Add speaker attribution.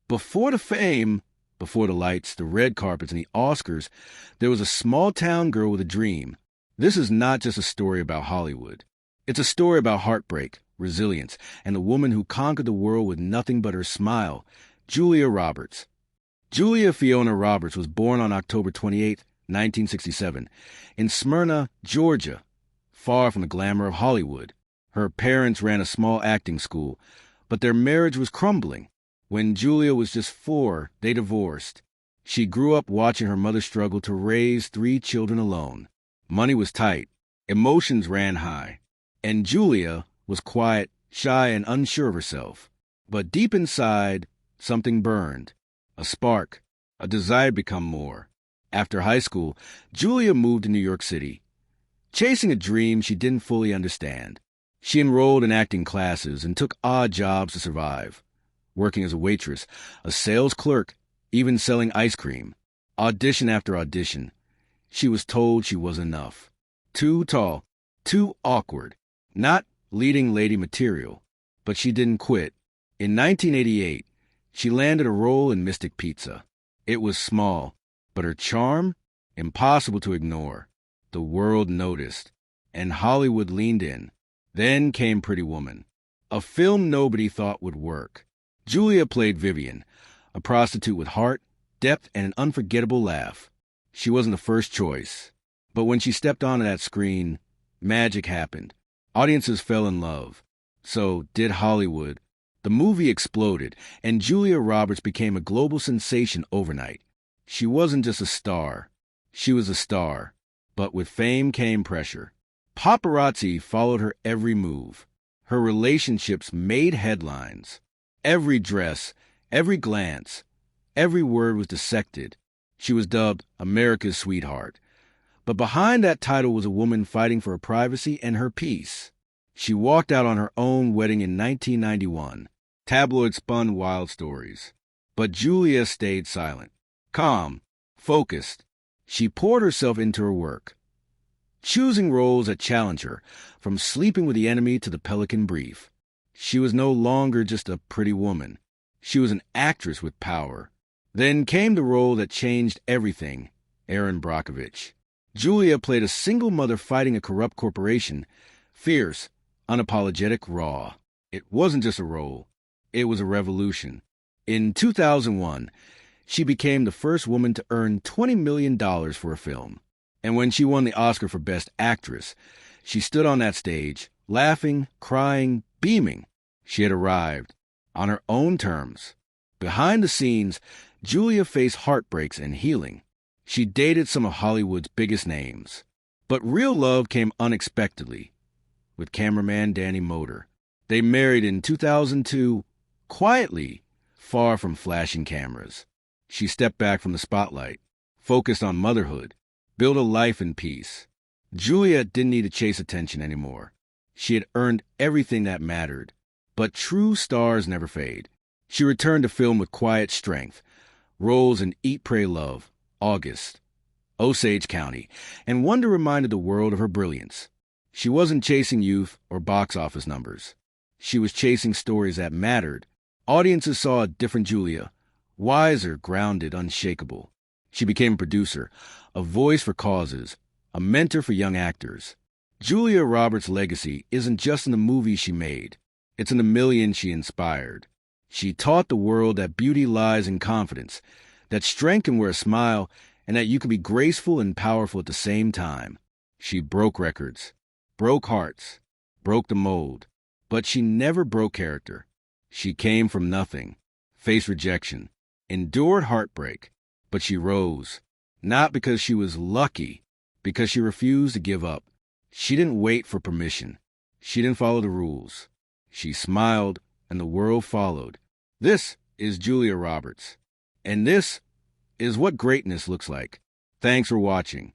Speaker 1: Before the fame, before the lights, the red carpets, and the Oscars, there was a small-town girl with a dream. This is not just a story about Hollywood. It's a story about heartbreak, resilience, and the woman who conquered the world with nothing but her smile, Julia Roberts. Julia Fiona Roberts was born on October 28, 1967, in Smyrna, Georgia, far from the glamour of Hollywood. Her parents ran a small acting school, but their marriage was crumbling. When Julia was just 4, they divorced. She grew up watching her mother struggle to raise 3 children alone. Money was tight, emotions ran high, and Julia was quiet, shy, and unsure of herself. But deep inside, something burned. A spark, a desire to become more. After high school, Julia moved to New York City, chasing a dream she didn't fully understand. She enrolled in acting classes and took odd jobs to survive, working as a waitress, a sales clerk, even selling ice cream. Audition after audition. She was told she wasn't enough. Too tall, too awkward, not leading lady material. But she didn't quit. In 1988, she landed a role in Mystic Pizza. It was small, but her charm, impossible to ignore. The world noticed, and Hollywood leaned in. Then came Pretty Woman, a film nobody thought would work. Julia played Vivian, a prostitute with heart, depth, and an unforgettable laugh. She wasn't the first choice, but when she stepped onto that screen, magic happened. Audiences fell in love. So did Hollywood. The movie exploded, and Julia Roberts became a global sensation overnight. She wasn't just a star. She was a star. But with fame came pressure. Paparazzi followed her every move. Her relationships made headlines. Every dress, every glance, every word was dissected. She was dubbed America's sweetheart. But behind that title was a woman fighting for her privacy and her peace. She walked out on her own wedding in 1991. Tabloids spun wild stories. But Julia stayed silent, calm, focused. She poured herself into her work, choosing roles that challenged her, from Sleeping with the Enemy to The Pelican Brief. She was no longer just a pretty woman. She was an actress with power. Then came the role that changed everything, Erin Brockovich. Julia played a single mother fighting a corrupt corporation, fierce, unapologetic, raw. It wasn't just a role. It was a revolution. In 2001, she became the first woman to earn $20 million for a film. And when she won the Oscar for Best Actress, she stood on that stage, laughing, crying, beaming. She had arrived, on her own terms. Behind the scenes, Julia faced heartbreaks and healing. She dated some of Hollywood's biggest names. But real love came unexpectedly, with cameraman Danny Moder. They married in 2002, quietly, far from flashing cameras. She stepped back from the spotlight, focused on motherhood, built a life in peace. Julia didn't need to chase attention anymore. She had earned everything that mattered. But true stars never fade. She returned to film with quiet strength, roles in Eat, Pray, Love, August, Osage County, and one that reminded the world of her brilliance. She wasn't chasing youth or box office numbers. She was chasing stories that mattered. Audiences saw a different Julia, wiser, grounded, unshakable. She became a producer, a voice for causes, a mentor for young actors. Julia Roberts' legacy isn't just in the movies she made. It's in the millions she inspired. She taught the world that beauty lies in confidence, that strength can wear a smile, and that you can be graceful and powerful at the same time. She broke records, broke hearts, broke the mold. But she never broke character. She came from nothing, faced rejection, endured heartbreak, but she rose. Not because she was lucky, because she refused to give up. She didn't wait for permission. She didn't follow the rules. She smiled, and the world followed. This is Julia Roberts, and this is what greatness looks like. Thanks for watching.